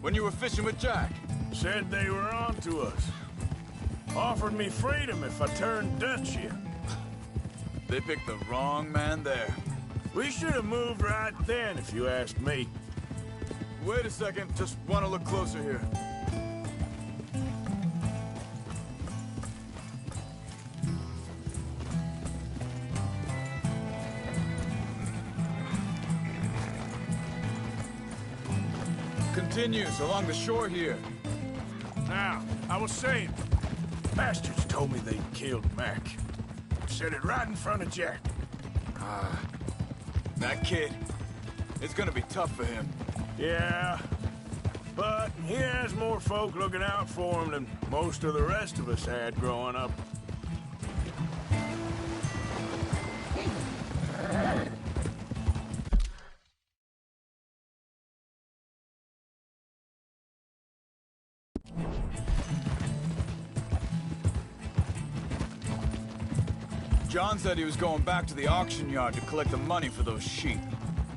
when you were fishing with Jack? Said they were on to us. Offered me freedom if I turned Dutch here. They picked the wrong man there. We should have moved right then, if you ask me. Wait a second, just want to look closer here. Continues along the shore here. Now, I was saying, bastards told me they'd killed Mac. Said it right in front of Jack. That kid, it's gonna be tough for him. Yeah, but he has more folk looking out for him than most of the rest of us had growing up. John said he was going back to the auction yard to collect the money for those sheep.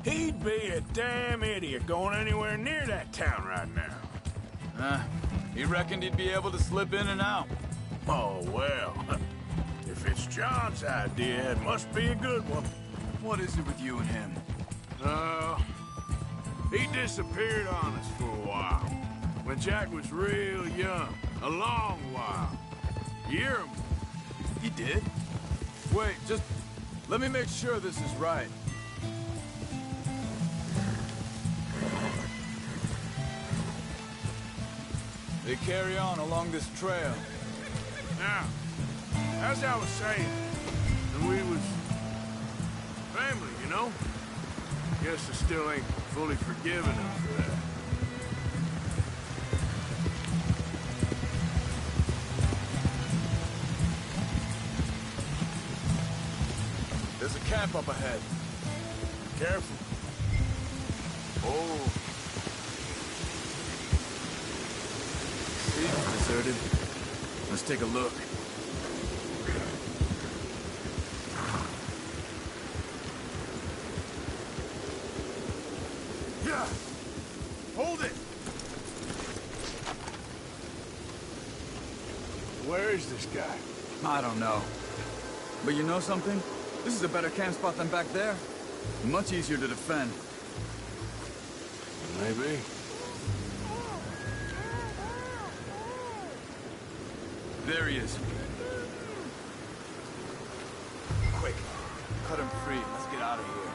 He'd be a damn idiot going anywhere near that town right now. He reckoned he'd be able to slip in and out. Oh, well. If it's John's idea, it must be a good one. What is it with you and him? He disappeared on us for a while. When Jack was real young. A long while. You hear him? He did? Wait, just let me make sure this is right. They carry on along this trail. Now, as I was saying, and we was family, you know? Guess I still ain't fully forgiven him for that. There's a camp up ahead. Careful. Oh. Seems deserted. Let's take a look. Yeah! Hold it! Where is this guy? I don't know. But you know something? This is a better camp spot than back there. Much easier to defend. Maybe. There he is. Quick, cut him free. Let's get out of here.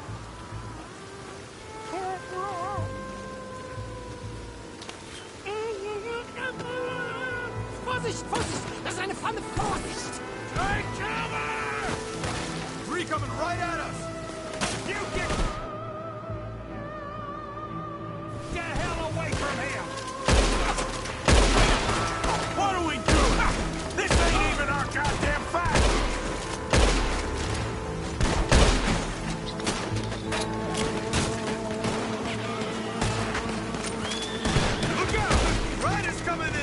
Vorsicht, Vorsicht! Das ist eine Pfanne! Vorsicht! Take cover! Three coming right at us! You get the hell away from him! What are we doing? This ain't even our goddamn fight! Look out! Riders coming in!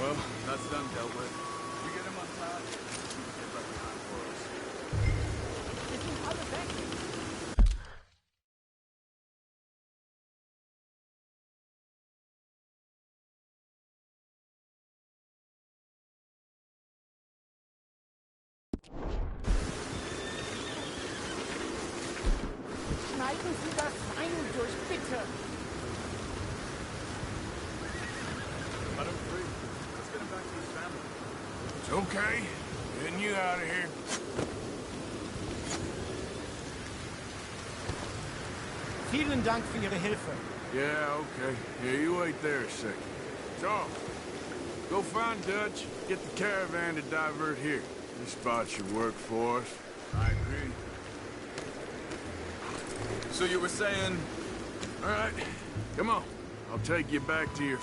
Well, that's done dealt with. We get him on top, he's get back behind for us. Schneiden Sie das Seil durch, bitte! Let him free. Let's get him back to his family. It's okay. Getting you out of here. Vielen Dank für Ihre Hilfe. Yeah, okay. Yeah, you wait there a second. Charles, go find Dutch. Get the caravan to divert here. This spot should work for us. I agree. So you were saying... All right, come on. I'll take you back to your...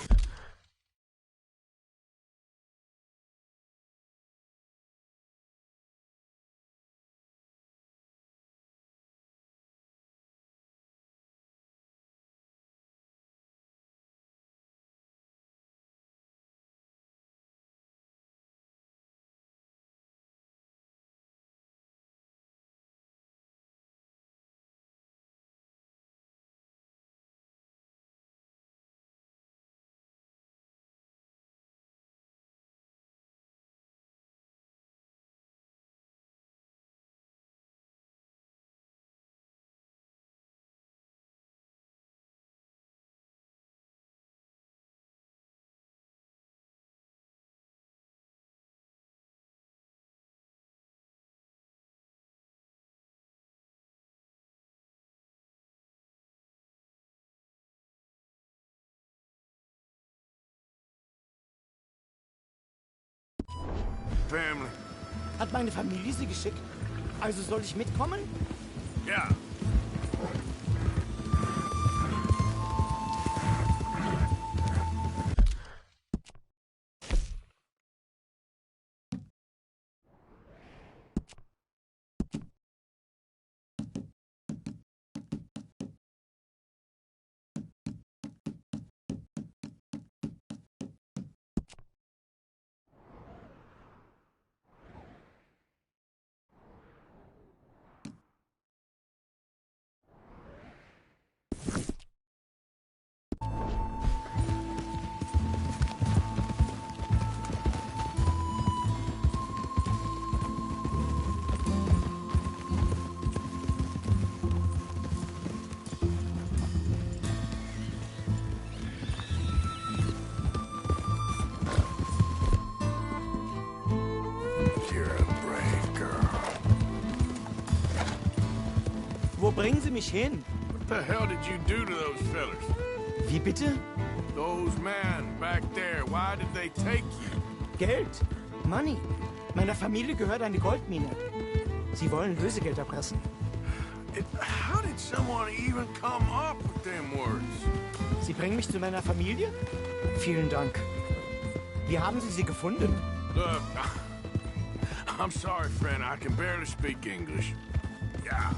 Family. Hat meine Familie sie geschickt? Also soll ich mitkommen? Yeah. Wo bringen Sie mich hin? What the hell did you do to those fellers? Wie bitte? Those men back there, why did they take you? Geld. Money. Meiner Familie gehört eine Goldmine. Sie wollen Lösegeld erpressen. How did someone even come up with them words? Sie bringen mich zu meiner Familie? Vielen Dank. Wie haben Sie sie gefunden? Look, I'm sorry, friend. I can barely speak English. Yeah.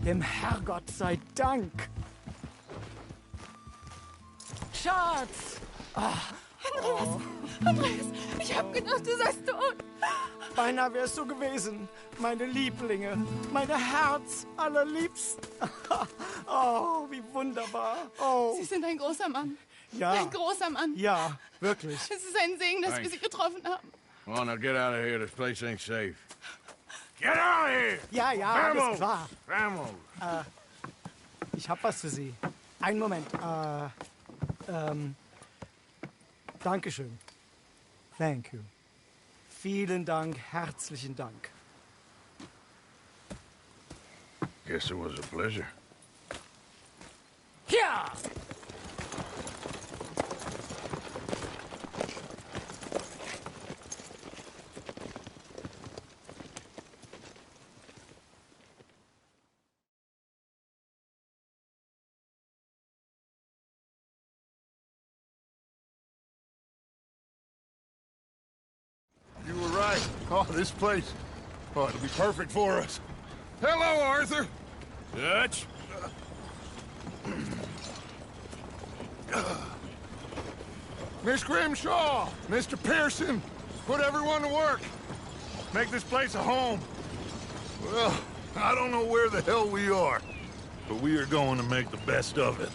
Dem Herrgott sei Dank. Schatz! Andreas, Andreas, ich hab gedacht, du seist tot. Beinahe wär's so gewesen. Meine Lieblinge, meine Herz allerliebsten. Oh, wie wunderbar. Oh. Sie sind ein großer Mann. Ja. Ein großer Mann. Ja, wirklich. Es ist ein Segen, dass wir Sie getroffen haben. Come on, now get out of here. This place ain't safe. Get out of here! Ja, ja, alles klar. Vamos! Ich hab was für Sie. Einen Moment. Dankeschön. Thank you. Vielen Dank, herzlichen Dank. Guess it was a pleasure. Ja! You were right. Oh, this place. Oh, it'll be perfect for us. Hello, Arthur. Dutch? Miss Grimshaw, Mr. Pearson, put everyone to work. Make this place a home. Well, I don't know where the hell we are, but we are going to make the best of it.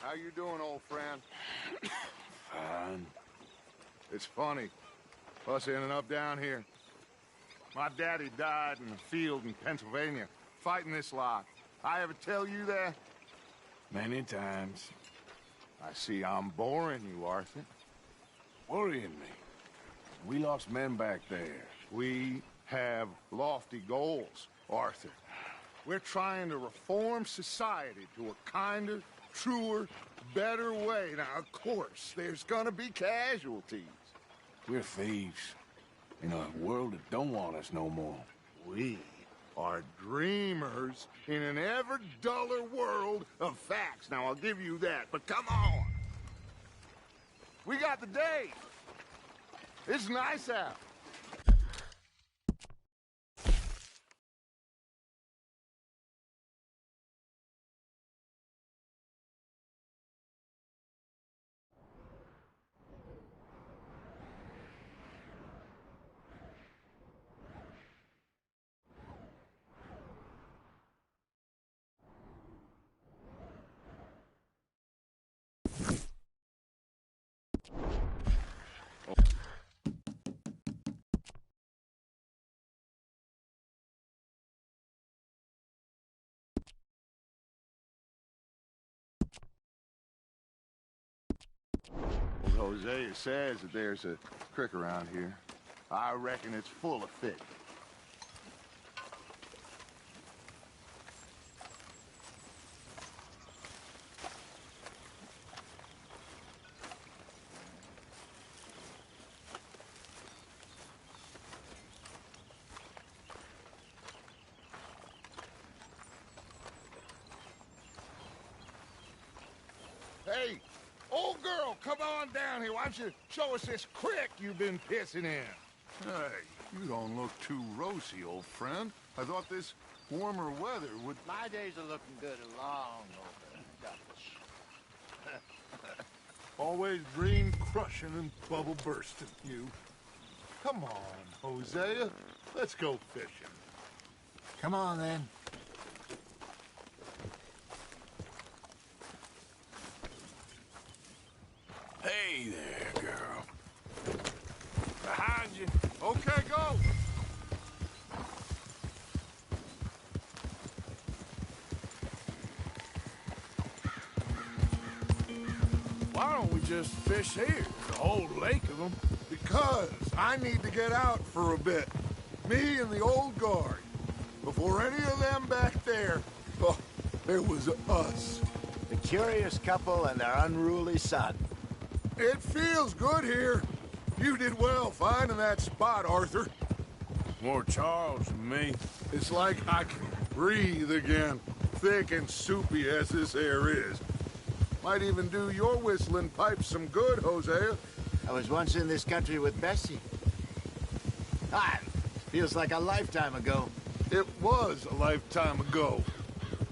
How you doing, old friend? Fine. It's funny, us ending up down here. My daddy died in the field in Pennsylvania, fighting this lot. I ever tell you that? Many times. I see I'm boring you, Arthur. Worrying me. We lost men back there. We have lofty goals, Arthur. We're trying to reform society to a kinder, truer, better way. Now, of course, there's gonna be casualties. We're thieves. In a world that don't want us no more. We are dreamers in an ever duller world of facts. Now, I'll give you that, but come on. We got the day. It's nice out. Old Hosea says that there's a creek around here. I reckon it's full of fish. Hey, old girl, come on down here. Why don't you show us this creek you've been pissing in? Hey, you don't look too rosy, old friend. I thought this warmer weather would... My days are looking good and long over, Dutch. Always dream crushing and bubble bursting, you. Come on, Hosea. Let's go fishing. Come on, then. Hey there, girl. Behind you. Okay, go! Why don't we just fish here? The whole lake of them. Because I need to get out for a bit. Me and the old guard. Before any of them back there, oh, there was us. The curious couple and their unruly son. It feels good here. You did well finding that spot, Arthur. More Charles than me. It's like I can breathe again, thick and soupy as this air is. Might even do your whistling pipes some good, Hosea. I was once in this country with Bessie. Feels like a lifetime ago. It was a lifetime ago.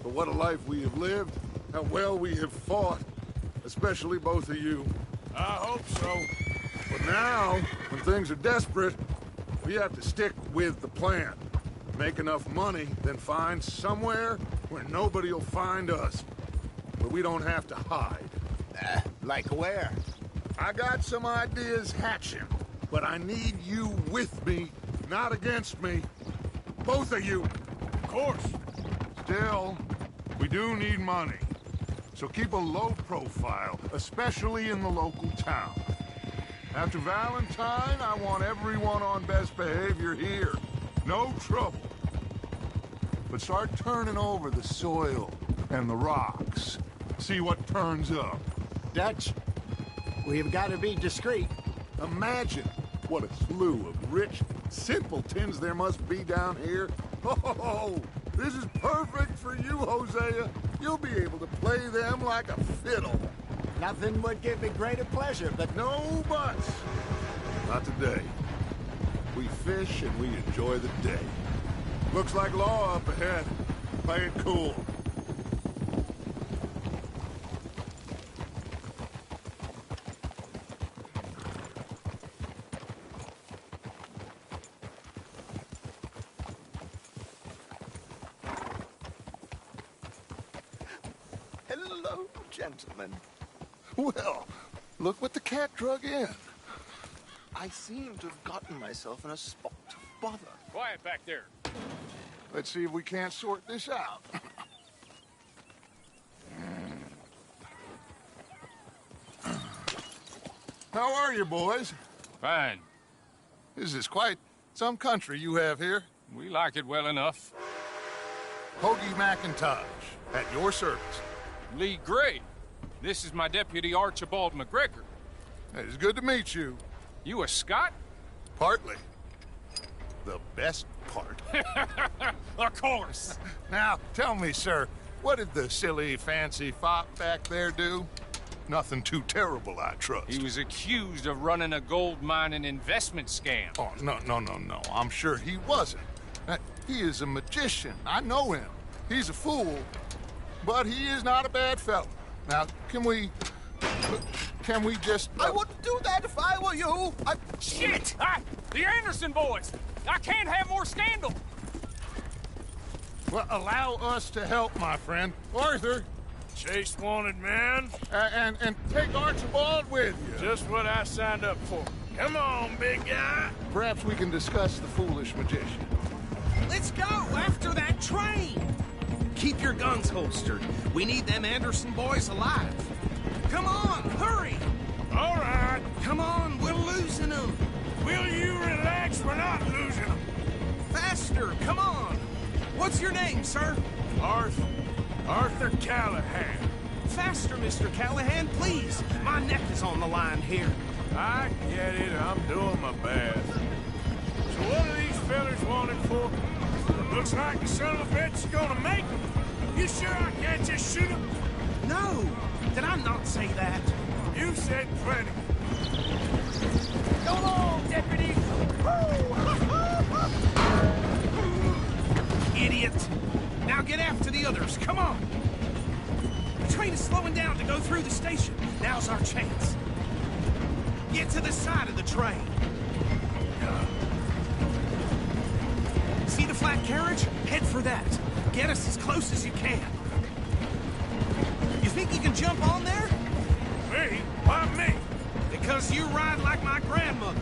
But what a life we have lived, how well we have fought. Especially both of you. I hope so. But now, when things are desperate, we have to stick with the plan. Make enough money, then find somewhere where nobody will find us. Where we don't have to hide. Like where? I got some ideas hatching, but I need you with me, not against me. Both of you. Of course. Still, we do need money. So keep a low profile, especially in the local town. After Valentine, I want everyone on best behavior here. No trouble. But start turning over the soil and the rocks. See what turns up. Dutch, we've got to be discreet. Imagine what a slew of rich simpletons there must be down here. Oh, this is perfect for you, Hosea. You'll be able to play them like a fiddle. Nothing would give me greater pleasure, but No buts. Not today. We fish and we enjoy the day. Looks like law up ahead. Play it cool. Hello, gentlemen. Well, look what the cat drug in. I seem to have gotten myself in a spot of bother. Quiet back there. Let's see if we can't sort this out. How are you, boys? Fine. This is quite some country you have here. We like it well enough. Hoagie McIntosh, at your service. Lee Gray. This is my deputy Archibald McGregor. It's good to meet you. You a Scot? Partly. The best part. Of course. Now, tell me, sir, what did the silly, fancy fop back there do? Nothing too terrible, I trust. He was accused of running a gold mining investment scam. Oh, no. I'm sure he wasn't. He is a magician. I know him. He's a fool, but he is not a bad fellow. Now, can we just... I wouldn't do that if I were you. Shit! The Anderson boys! I can't have more scandal! Well, allow us to help, my friend. Arthur, Chase wanted man. and take Archibald with you. Just what I signed up for. Come on, big guy. Perhaps we can discuss the foolish magician. Let's go after that train! Keep your guns holstered. We need them Anderson boys alive. Come on, hurry! All right. Come on, we're losing them. Will you relax? We're not losing them. Faster, come on. What's your name, sir? Arthur Callahan. Faster, Mr. Callahan, please. My neck is on the line here. I get it. I'm doing my best. So what are these fellas wanted for? Looks like the son of a bitch is gonna make them. You sure I can't just shoot him? No, did I not say that? You said plenty. Go on, deputy! Idiot! Now get after the others, come on! train is slowing down to go through the station. Now's our chance. Get to the side of the train. See the flat carriage? Head for that. Get us as close as you can. You think you can jump on there? Me? Why me? Because you ride like my grandmother.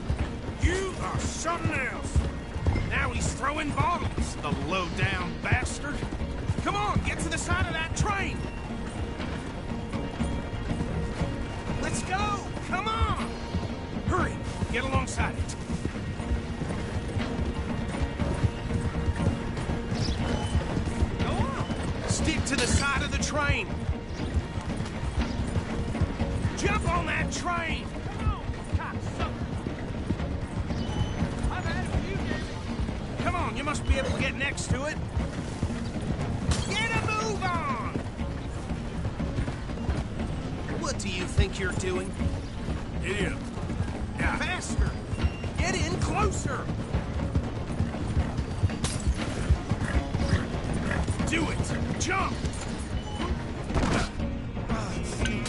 You are something else. Now he's throwing bottles, the low-down bastard. Come on, get to the side of that train. Let's go, come on. Hurry, get alongside it. Go on. Stick to the side of the train. Jump on that train. Come on, cocksucker. I've had a few days. Come on, you must be able to get next to it. Get a move on! What do you think you're doing? Idiot. Yeah. Faster! Get in closer! Do it! Jump!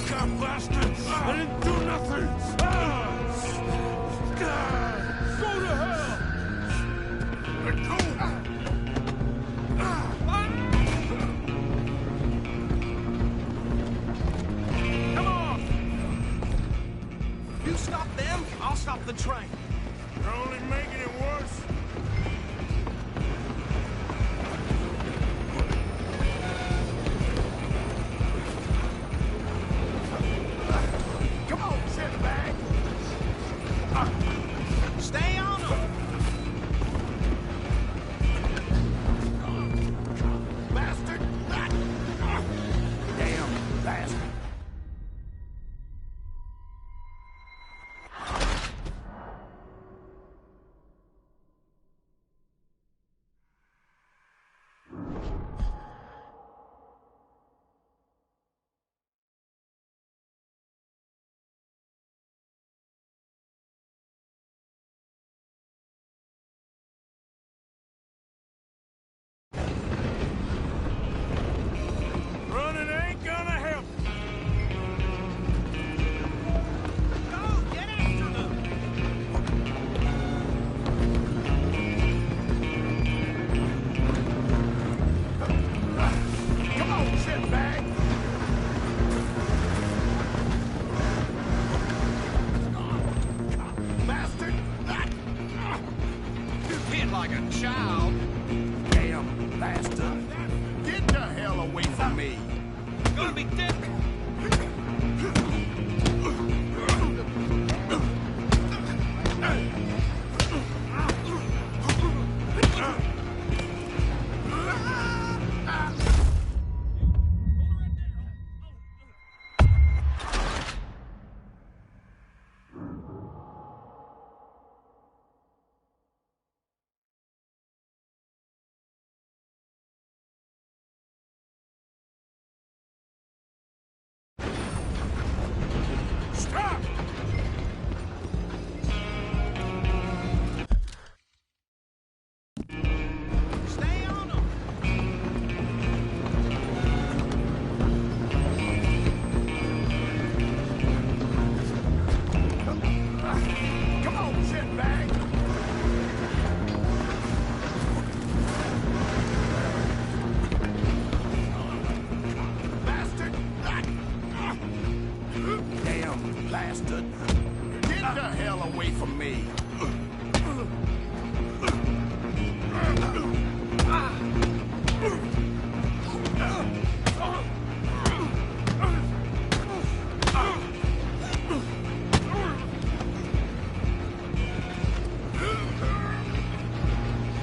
God bastard! I didn't do nothing! Go to hell! Let go! Come on! You stop them, I'll stop the train. You're only making it worse. Come on, shitbag! Stay on them! Bastard! Damn bastard! Running ain't gonna help. Go, get after them! Come on, shitbag! Bastard! You hit like a child. Damn bastard! Get the hell away from me! Gonna be dead. Stop! Stay on them! Come on, shitbag! Bastard! Damn bastard! Get the hell away from me!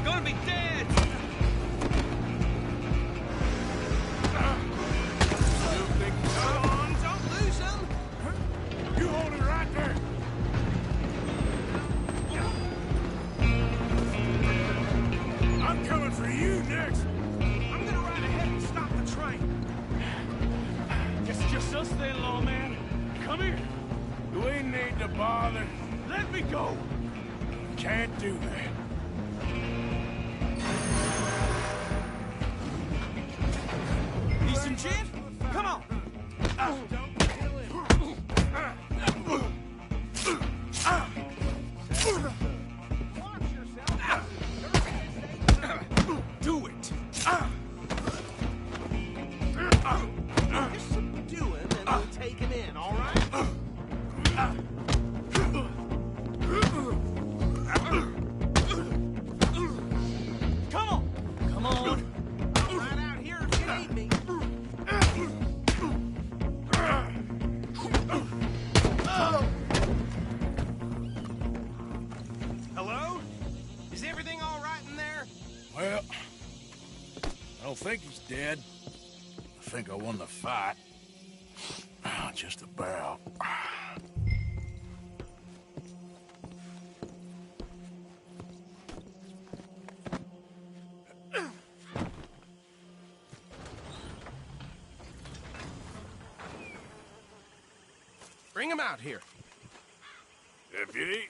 Gonna be dead! Come on, don't lose them! You hold it right there. I'm coming for you next. I'm gonna ride ahead and stop the train. Guess it's just us then, lawman. Come here. You ain't need to bother. Let me go. Can't do that. Need some gin? Come on! don't think he's dead. I think I won the fight. Just about. Bring him out here. Deputy?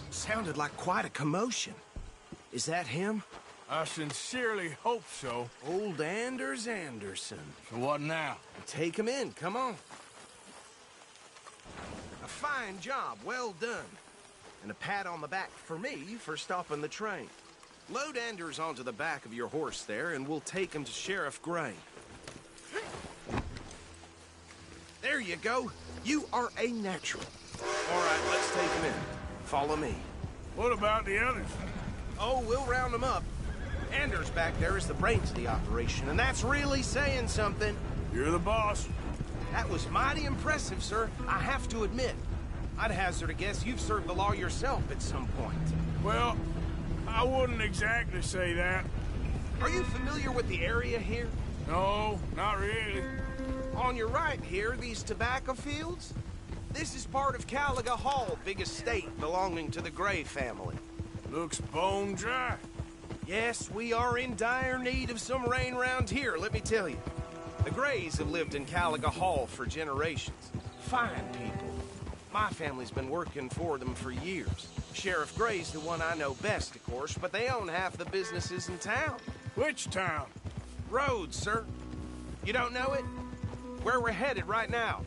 Sounded like quite a commotion. Is that him? I sincerely hope so. Old Anders Anderson. So what now? Take him in, come on. A fine job, well done. And a pat on the back for me for stopping the train. Load Anders onto the back of your horse there, and we'll take him to Sheriff Gray. There you go. You are a natural. All right, let's take him in. Follow me. What about the others? Oh, we'll round them up. Anders back there is the brains of the operation, and that's really saying something. You're the boss. That was mighty impressive, sir. I have to admit. I'd hazard a guess you've served the law yourself at some point. Well, I wouldn't exactly say that. Are you familiar with the area here? No, not really. On your right here, these tobacco fields? This is part of Caliga Hall, big estate belonging to the Gray family. Looks bone dry. Yes, we are in dire need of some rain round here, let me tell you. The Grays have lived in Caliga Hall for generations. Fine people. My family's been working for them for years. Sheriff Gray's the one I know best, of course, but they own half the businesses in town. Which town? Rhodes, sir. You don't know it? Where we're headed right now.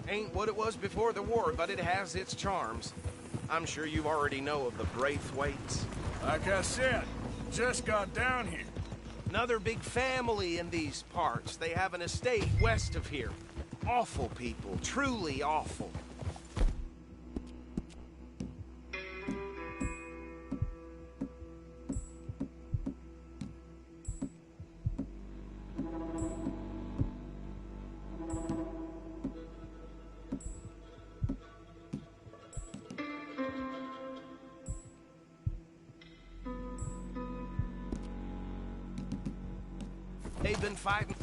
Ain't what it was before the war, but it has its charms. I'm sure you already know of the Braithwaites. Like I said, just got down here. Another big family in these parts. They have an estate west of here. Awful people, truly awful. They've been fighting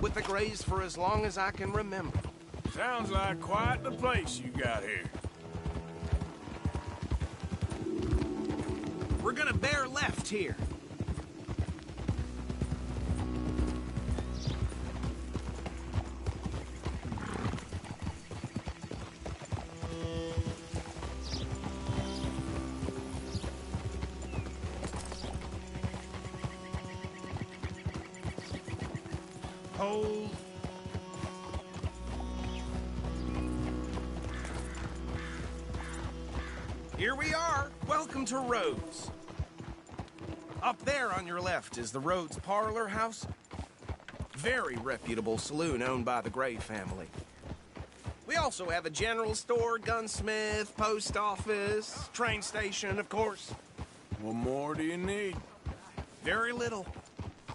with the Grays for as long as I can remember. Sounds like quite the place you got here. We're gonna bear left here. Hold. Here we are. Welcome to Rhodes. Up there on your left is the Rhodes Parlor House. Very reputable saloon owned by the Gray family. We also have a general store, gunsmith, post office, train station, of course. What more do you need? Very little.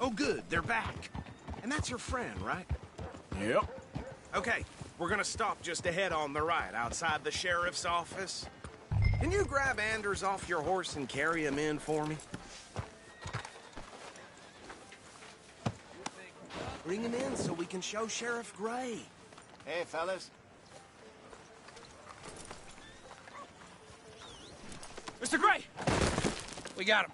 Oh, good, they're back. And that's your friend, right? Yep. Okay, we're gonna stop just ahead on the right, outside the sheriff's office. Can you grab Anders off your horse and carry him in for me? Bring him in so we can show Sheriff Gray. Hey, fellas. Mr. Gray! We got him.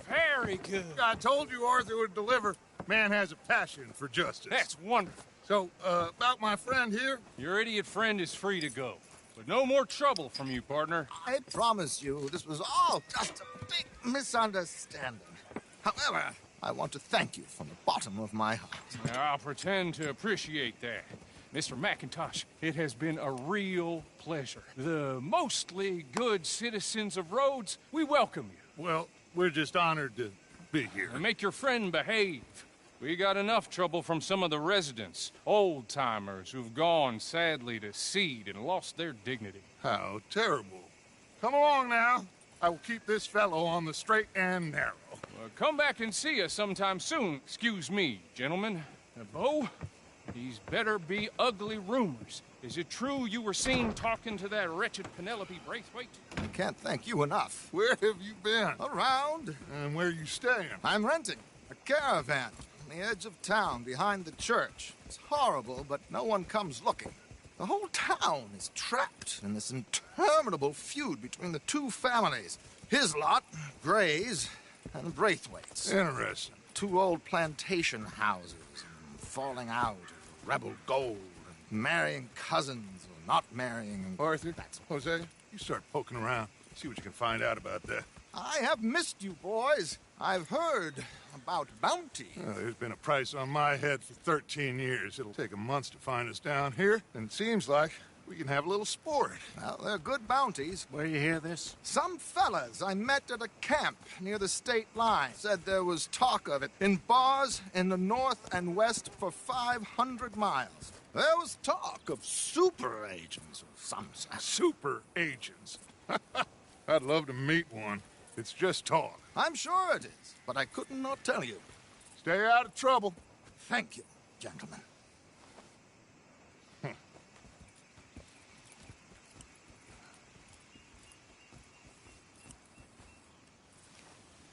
Very good. I told you Arthur would deliver. Man has a passion for justice. That's wonderful. So, about my friend here? Your idiot friend is free to go. But no more trouble from you, partner. I promise you, this was all just a big misunderstanding. However, I want to thank you from the bottom of my heart. I'll pretend to appreciate that. Mr. McIntosh, it has been a real pleasure. The mostly good citizens of Rhodes, we welcome you. Well, we're just honored to be here. And make your friend behave. We got enough trouble from some of the residents, old-timers who've gone, sadly, to seed and lost their dignity. How terrible. Come along now. I will keep this fellow on the straight and narrow. Well, come back and see us sometime soon. Excuse me, gentlemen. Bo, these better be ugly rumors. Is it true you were seen talking to that wretched Penelope Braithwaite? I can't thank you enough. Where have you been? Around. And where you staying? I'm renting. A caravan on the edge of town behind the church. It's horrible, but no one comes looking. The whole town is trapped in this interminable feud between the two families. His lot, Gray's, and Braithwaite's. Interesting. Two old plantation houses, falling out of rebel gold, and marrying cousins or not marrying. Arthur, Jose, you start poking around. See what you can find out about that. I have missed you, boys. I've heard about bounty. There's been a price on my head for 13 years. It'll take 'em months to find us down here, and it seems like we can have a little sport. Well, they're good bounties. Where you hear this? Some fellas I met at a camp near the state line said there was talk of it in bars in the north and west for 500 miles. There was talk of super agents of some sort. Super agents. I'd love to meet one. It's just talk. I'm sure it is, but I couldn't not tell you. Stay out of trouble. Thank you, gentlemen.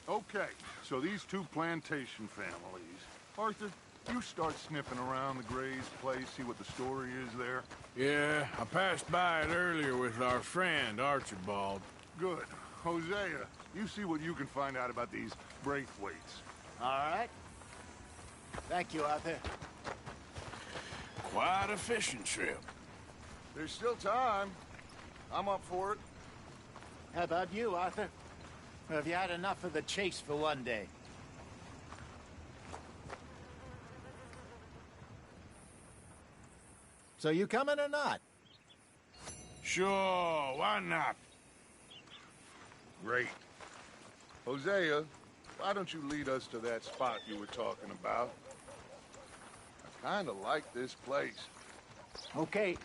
Okay, so these two plantation families. Arthur, you start sniffing around the Gray's place, see what the story is there. Yeah, I passed by it earlier with our friend, Archibald. Good. Hosea, you see what you can find out about these Braithwaites. All right. Thank you, Arthur. Quite a fishing trip. There's still time. I'm up for it. How about you, Arthur? Or have you had enough of the chase for one day? So you coming or not? Sure, why not? Great. Hosea, why don't you lead us to that spot you were talking about? I kind of like this place. Okay.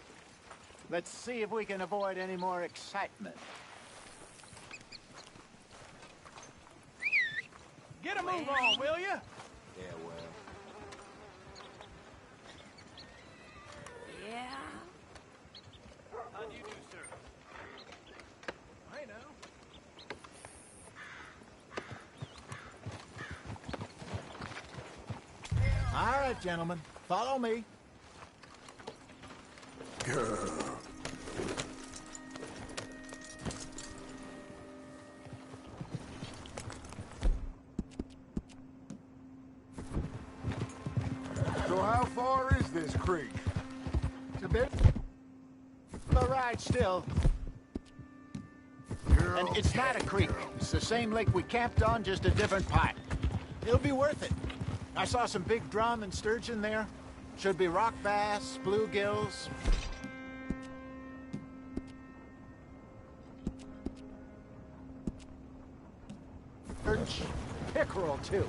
Let's see if we can avoid any more excitement. Get a move on, will you? Yeah, well. Yeah. How do you do, sir? I know. All right, gentlemen. Follow me. So how far is this creek? It's a bit of a ride still. And it's not a creek. It's the same lake we camped on, just a different part. It'll be worth it. I saw some big drum and sturgeon there. Should be rock bass, bluegills. Perch, pickerel, too.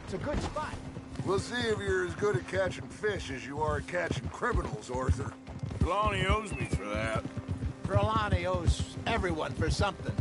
It's a good spot. We'll see if you're as good at catching fish as you are at catching criminals, Arthur. Trelawney owes me for that. Trelawney owes everyone for something.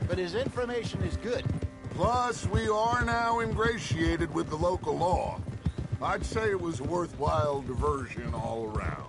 But his information is good. Plus, we are now ingratiated with the local law. I'd say it was a worthwhile diversion all around.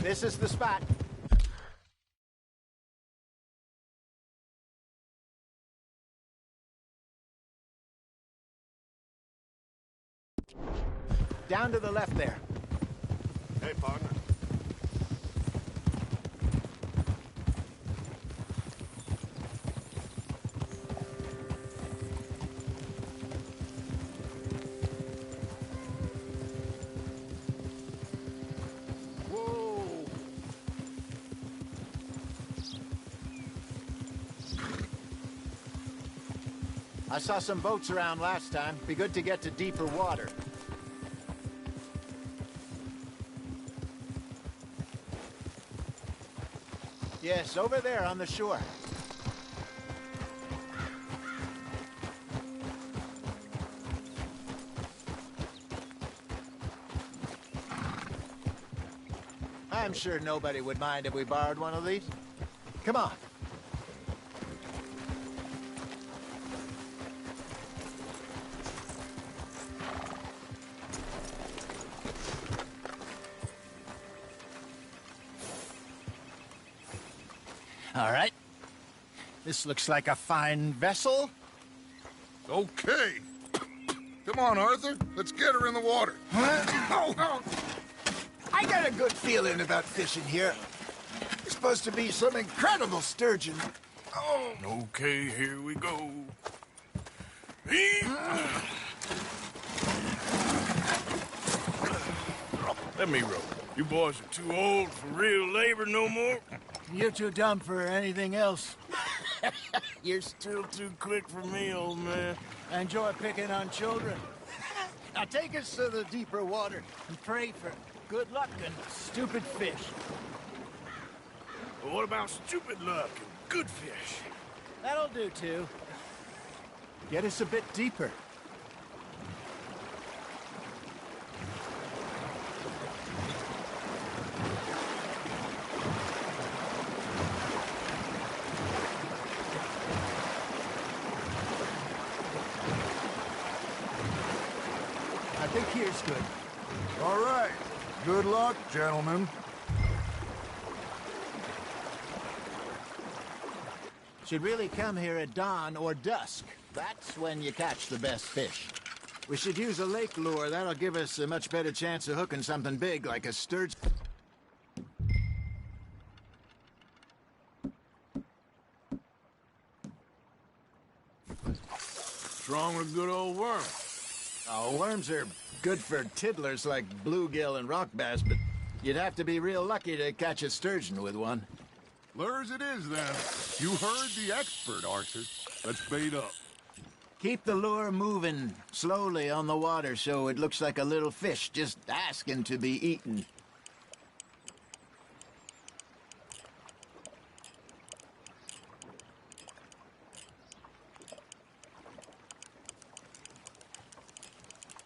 This is the spot. Down to the left there. Hey, partner. I saw some boats around last time. Be good to get to deeper water. Yes, over there on the shore. I'm sure nobody would mind if we borrowed one of these. Come on. All right. This looks like a fine vessel. Okay. Come on, Arthur. Let's get her in the water. Oh. I got a good feeling about fishing here. It's supposed to be some incredible sturgeon. Oh. Okay, here we go. Let me row. You boys are too old for real labor no more. You're too dumb for anything else. You're still too quick for me, old man. Enjoy picking on children. Now take us to the deeper water and pray for good luck and stupid fish. But what about stupid luck and good fish? That'll do, too. Get us a bit deeper. I think here's good. All right. Good luck, gentlemen. Should really come here at dawn or dusk. That's when you catch the best fish. We should use a lake lure. That'll give us a much better chance of hooking something big like a sturgeon. What's wrong with a good old worm? Oh, worms are good for tiddlers like bluegill and rock bass, but you'd have to be real lucky to catch a sturgeon with one. Lures it is, then. You heard the expert, Arthur. Let's bait up. Keep the lure moving slowly on the water so it looks like a little fish just asking to be eaten.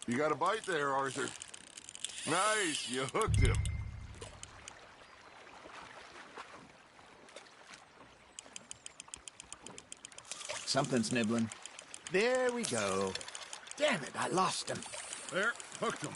You got a bite there, Arthur. Nice, you hooked him. Something's nibbling. There we go. Damn it, I lost him. There, hooked him.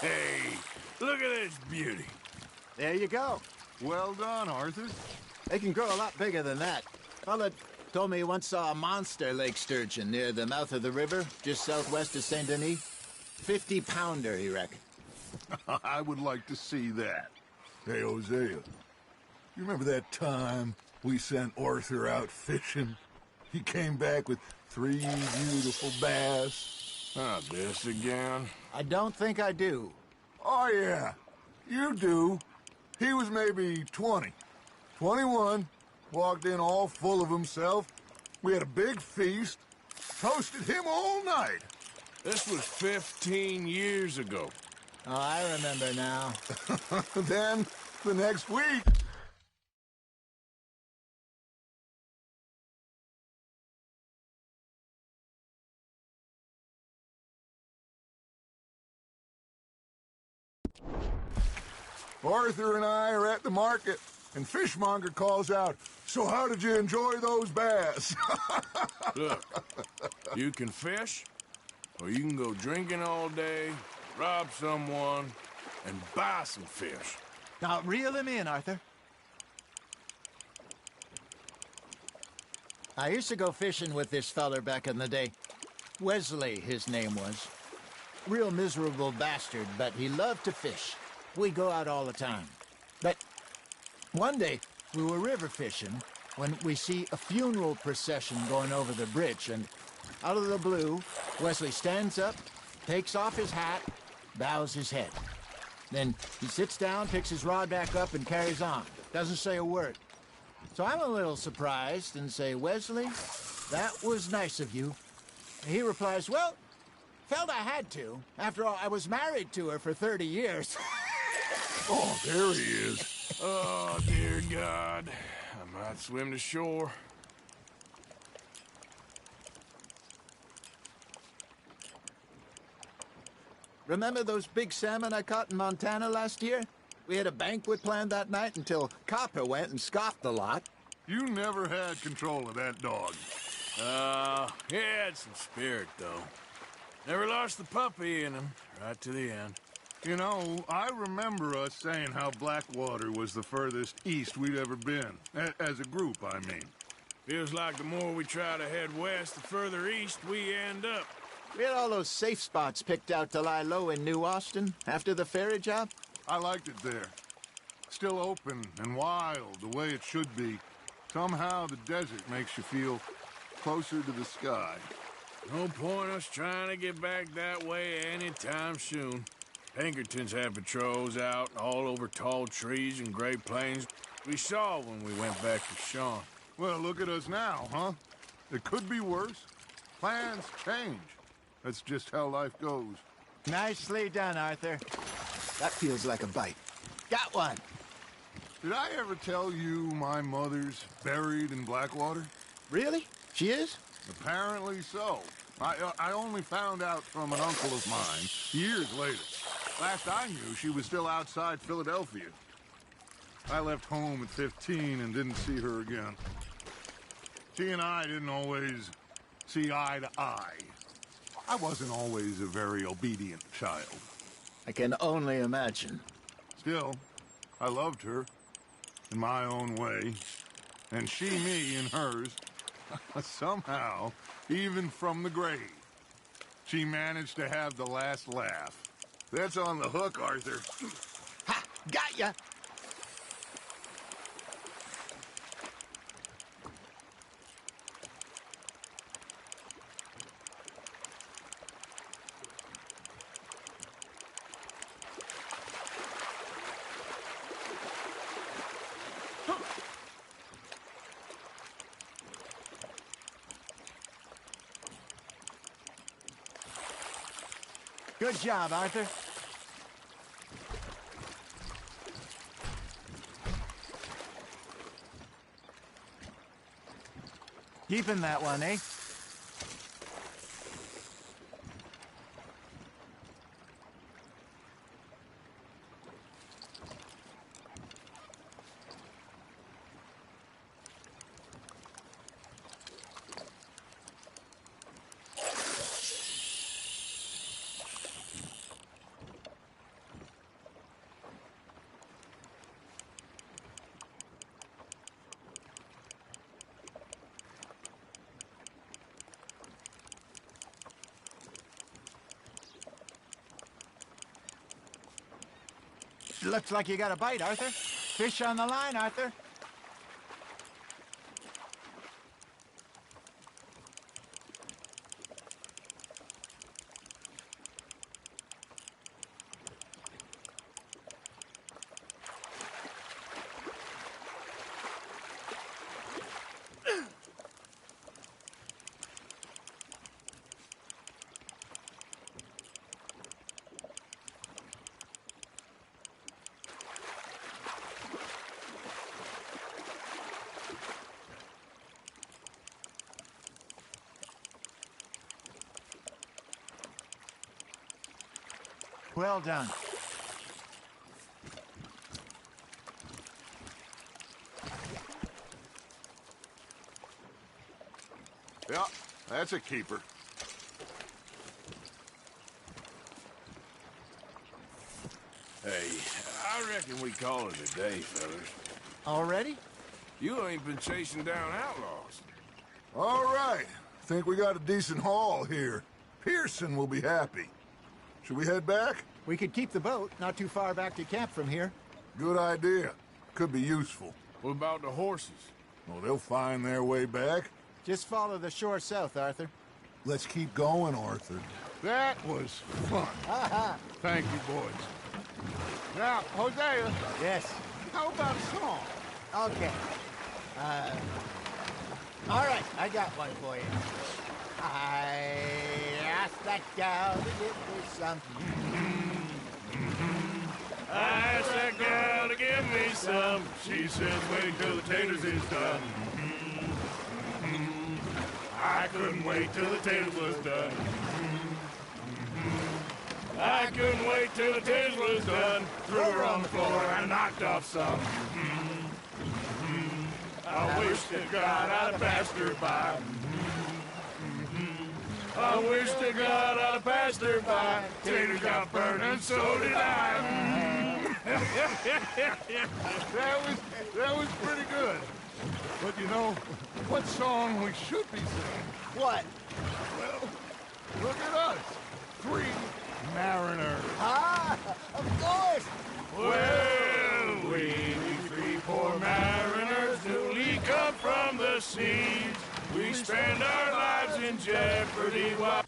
Hey, look at this beauty. There you go. Well done, Arthur. They can grow a lot bigger than that. Fella told me he once saw a monster lake sturgeon near the mouth of the river, just southwest of Saint Denis. 50-pounder, he reckoned. I would like to see that. Hey, Hosea, you remember that time we sent Arthur out fishing? He came back with 3 beautiful bass. Ah, this again? I don't think I do. Oh, yeah. You do. He was maybe 20. 21. Walked in all full of himself. We had a big feast. Toasted him all night. This was 15 years ago. Oh, I remember now. Then, the next week, Arthur and I are at the market, and Fishmonger calls out, "So how did you enjoy those bass?" Look, you can fish, or you can go drinking all day, rob someone, and buy some fish. Now, reel him in, Arthur. I used to go fishing with this feller back in the day. Wesley, his name was. Real miserable bastard, but he loved to fish. We go out all the time. But one day, we were river fishing when we see a funeral procession going over the bridge, and out of the blue, Wesley stands up, takes off his hat, bows his head. Then he sits down, picks his rod back up, and carries on. Doesn't say a word. So I'm a little surprised and say, "Wesley, that was nice of you." And he replies, "Well, felt I had to. After all, I was married to her for 30 years. Oh, there he is. Oh, dear God. I might swim to shore. Remember those big salmon I caught in Montana last year? We had a banquet planned that night until Copper went and scoffed the lot. You never had control of that dog. He had some spirit, though. Never lost the puppy in him, right to the end. You know, I remember us saying how Blackwater was the furthest east we'd ever been. As a group, I mean. Feels like the more we try to head west, the further east we end up. We had all those safe spots picked out to lie low in New Austin after the ferry job. I liked it there. Still open and wild, the way it should be. Somehow the desert makes you feel closer to the sky. No point us trying to get back that way anytime soon. Pinkertons had patrols out all over tall trees and Great Plains. We saw when we went back to Sean. Well, look at us now, huh? It could be worse. Plans change. That's just how life goes. Nicely done, Arthur. That feels like a bite. Got one. Did I ever tell you my mother's buried in Blackwater? Really? She is? Apparently so. I only found out from an uncle of mine years later. Last I knew, she was still outside Philadelphia. I left home at 15 and didn't see her again. She and I didn't always see eye to eye. I wasn't always a very obedient child. I can only imagine. Still, I loved her in my own way, and she me in hers. Somehow, even from the grave, she managed to have the last laugh. That's on the hook, Arthur. Ha! Got ya! Good job, Arthur. Keeping that one, eh? Looks like you got a bite, Arthur. Fish on the line, Arthur. Well done. Yeah, that's a keeper. Hey, I reckon we call it a day, fellas. Already? You ain't been chasing down outlaws. All right. Think we got a decent haul here. Pearson will be happy. Should we head back? We could keep the boat not too far back to camp from here. Good idea. Could be useful. What about the horses? Well, they'll find their way back. Just follow the shore south, Arthur. Let's keep going, Arthur. That was fun. Thank you, boys. Now, Hosea, Yes. how about a song? Okay. All right, I got one for you. I asked that gal to give me some. I asked that gal to give me some. She says, wait till the taters is done. I couldn't wait till the taters was done. I couldn't wait till the taters was done. Threw her on the floor and knocked off some. I wish to God I'd have passed her by. I wish to God I'd have passed her by. Taters got burned and so did I. That was pretty good. But you know, what song we should be singing? What? Well, look at us. 3 mariners. Ah, of course. Well, we 3 poor mariners newly come from the seas. We spend our lives in jeopardy while...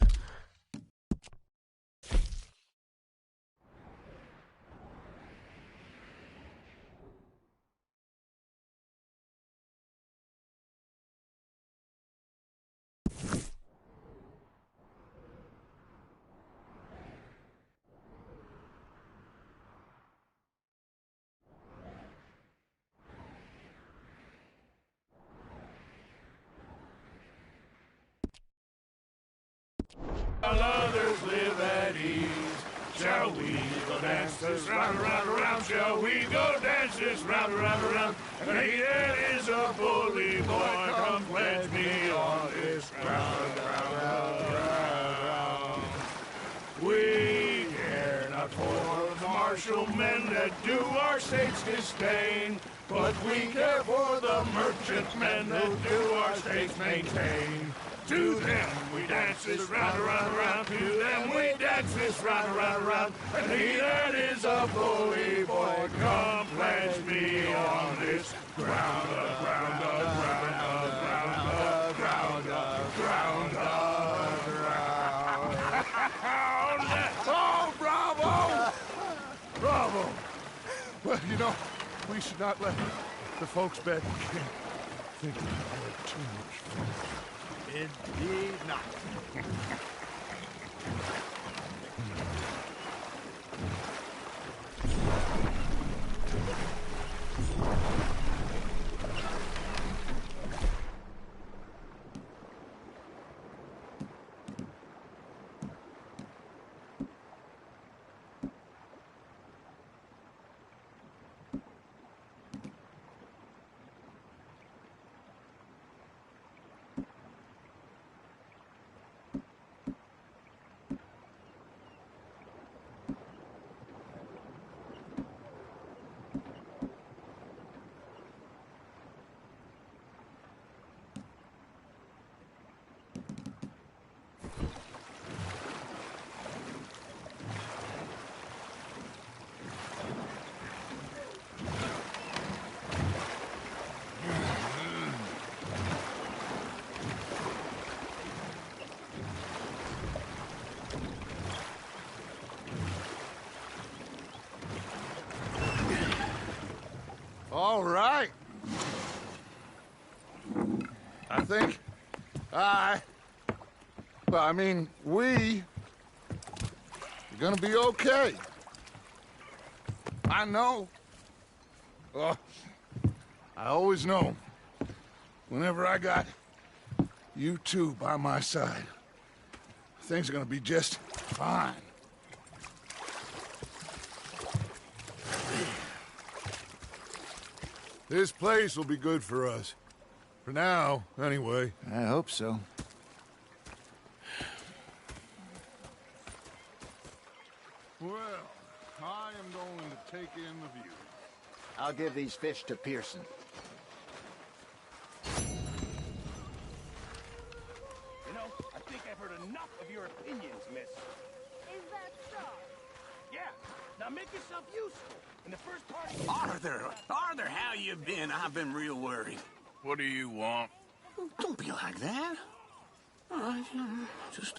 While others live at ease, shall we go dance this round, around, around? Shall we go dance this round, around, around? And he that is a bully boy, come pledge me on this ground, ground. We care not for the martial men that do our state's disdain, but we care for the merchantmen that do our state's maintain. To them we dance this round, around, around. To them we dance this round, around, around. And he that is a bully boy, come pledge me on this ground, ground, ground, ground, ground, ground, ground. Oh, bravo! Bravo! Well, you know, we should not let the folks back in camp think we had too much fun. Indeed not. All right. I think we are gonna be okay. I know. Oh, I always know. Whenever I got you two by my side, things are gonna be just fine. This place will be good for us. For now, anyway. I hope so. I am going to take in the view. I'll give these fish to Pearson. You know, I think I've heard enough of your opinions, miss. Is that so? Yeah. Now make yourself useful. In the first part Arthur, how you been? I've been real worried. What do you want? Don't be like that. All right, just...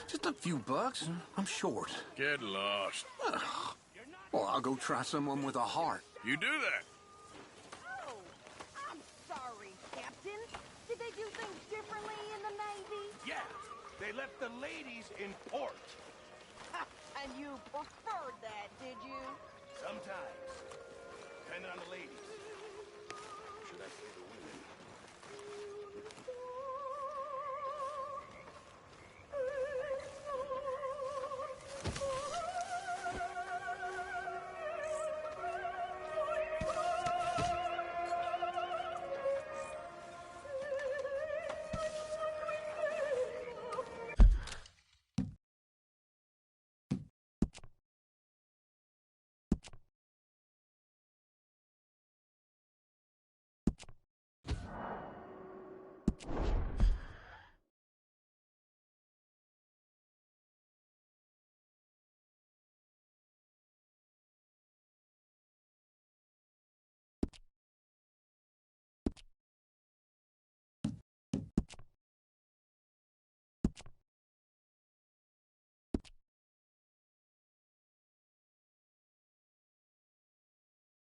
Just a few bucks. I'm short. Get lost. Well, I'll go try someone with a heart. You do that. Oh, I'm sorry, Captain. Did they do things differently in the Navy? Yeah. They left the ladies in port. And you preferred that, did you? Sometimes. Depending on the lady.